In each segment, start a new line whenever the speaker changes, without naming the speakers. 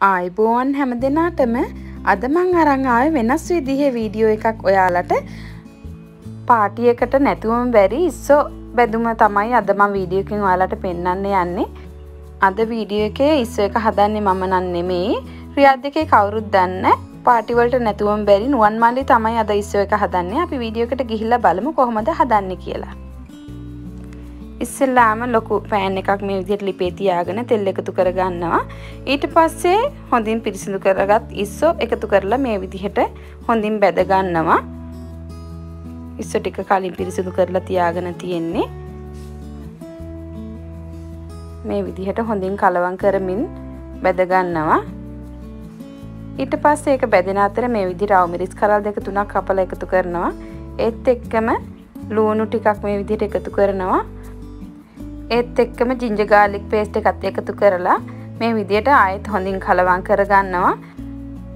ආයිබෝවන් හැමදෙනාටම අද මං අරන් ආවේ වෙනස් විදිහේ වීඩියෝ එකක් ඔයාලට පාටි එකට නැතුවම බැරි ඉස්සෝ බැදුම තමයි අද මම වීඩියෝ එකකින් ඔයාලට පෙන්වන්න යන්නේ. අද වීඩියෝ එකේ ඉස්සෝ එක හදන්නේ මම නන් නෙමෙයි. රියාද් එකේ කවුරුත් දන්නේ පාටි වලට නැතුවම බැරි නුවන් මාලි තමයි අද ඉස්සෝ එක හදන්නේ. අපි වීඩියෝ එකට ගිහිල්ලා බලමු කොහොමද හදන්නේ කියලා. ඉස්සෙල්ලාම ලොකු පෑන් එකක් මේ විදිහට ලිපේ තියාගෙන තෙල් එකතු කර ගන්නවා. ඊට පස්සේ හොඳින් පිරිසිදු කරගත් ඉස්සෝ එකතු කරලා මේ විදිහට හොඳින් බැද ගන්නවා. ඉස්සෝ ටික කලින් පිරිසිදු කරලා තියාගෙන තියෙන්නේ. මේ විදිහට හොඳින් කලවම් කරමින් බැද ගන්නවා. ඊට පස්සේ ඒක බැදෙන අතර මේ විදිහට අවමිරිස් කරල් දෙක තුනක් කපලා එකතු කරනවා. ඒත් එක්කම ලුණු ටිකක් මේ විදිහට එකතු කරනවා. ඒත් එක්කම ජින්ජර් ගාර්ලික් පේස්ට් එකත් එකතු කරලා මේ විදිහට ආයෙත් හොඳින් කලවම් කරගන්නවා.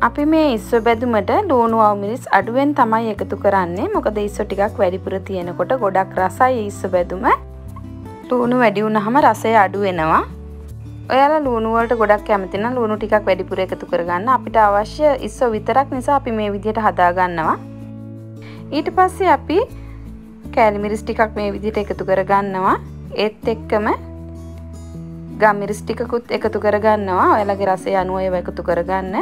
අපි මේ ඉස්සෝ බැදුමට ලුණු අවමිරිස් අඩුවෙන් තමයි එකතු කරන්නේ. මොකද ඉස්සෝ ටිකක් වැඩිපුර තියෙනකොට ගොඩක් රසයි ඉස්සෝ බැදුම. ලුණු වැඩි වුණාම රසය අඩු වෙනවා. ඔයාලා ලුණු වලට ගොඩක් කැමති නම් ලුණු ටිකක් වැඩිපුර එකතු කරගන්න. අපිට අවශ්‍ය ඉස්සෝ විතරක් නිසා අපි මේ විදිහට හදා ගන්නවා. ඊට පස්සේ අපි කෑලි මිරිස් ටිකක් මේ විදිහට එකතු කරගන්නවා. ඒත් එක්කම ගම්මිරිස් ටිකකුත් එකතු කරගන්නවා. ඔයාලගේ රසය අනුව ඒවා එකතු කරගන්න.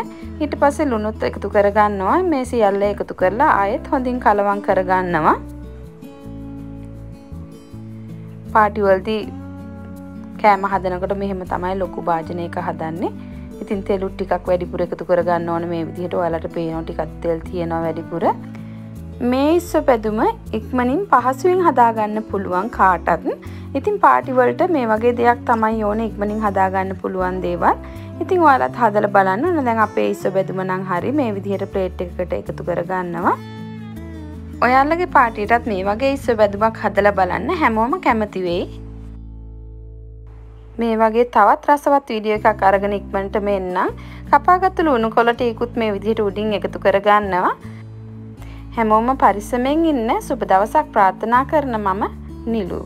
ඊට පස්සේ ලුණුත් එකතු කරගන්නවා. මේ සියල්ල එකතු කරලා ආයෙත් හොඳින් කලවම් කරගන්නවා. පාටි වලදී කෑම හදනකොට මෙහෙම තමයි ලොකු භාජනයක හදන්නේ. ඉතින් තෙලුත් ටිකක් වැඩිපුර එකතු කරගන්න ඕනේ මේ විදිහට. ඔයාලට පේනවා ටිකක් තෙල් තියෙනවා වැඩිපුර. මේ ඉස්සෝ බැදුම ඉක්මනින් පහසුවෙන් හදාගන්න පුළුවන් කාටත්. ඉතින් පාටි වලට මේ වගේ දෙයක් තමයි ඕනේ ඉක්මනින් හදාගන්න පුළුවන් දේවල්. ඉතින් ඔයාලත් හදලා බලන්න. ඕන දැන් අපේ ඉස්සෝ බැදුම නම් හරි මේ විදිහට ප්ලේට් එකකට එකතු කරගන්නවා. ඔයාලගේ පාටියටත් මේ වගේ ඉස්සෝ බැදුමක් හදලා බලන්න හැමෝම කැමති වෙයි. මේ වගේ තවත් රසවත් වීඩියෝ එකක් අරගෙන ඉක්මනට මෙන්නම්. කපාගත්තු ලුණු කොළ ටිකකුත් මේ විදිහට උඩින් එකතු කරගන්නවා. හැමෝම පරිස්සමෙන් ඉන්න සුබ දවසක් ප්‍රාර්ථනා කරන මම නිලු.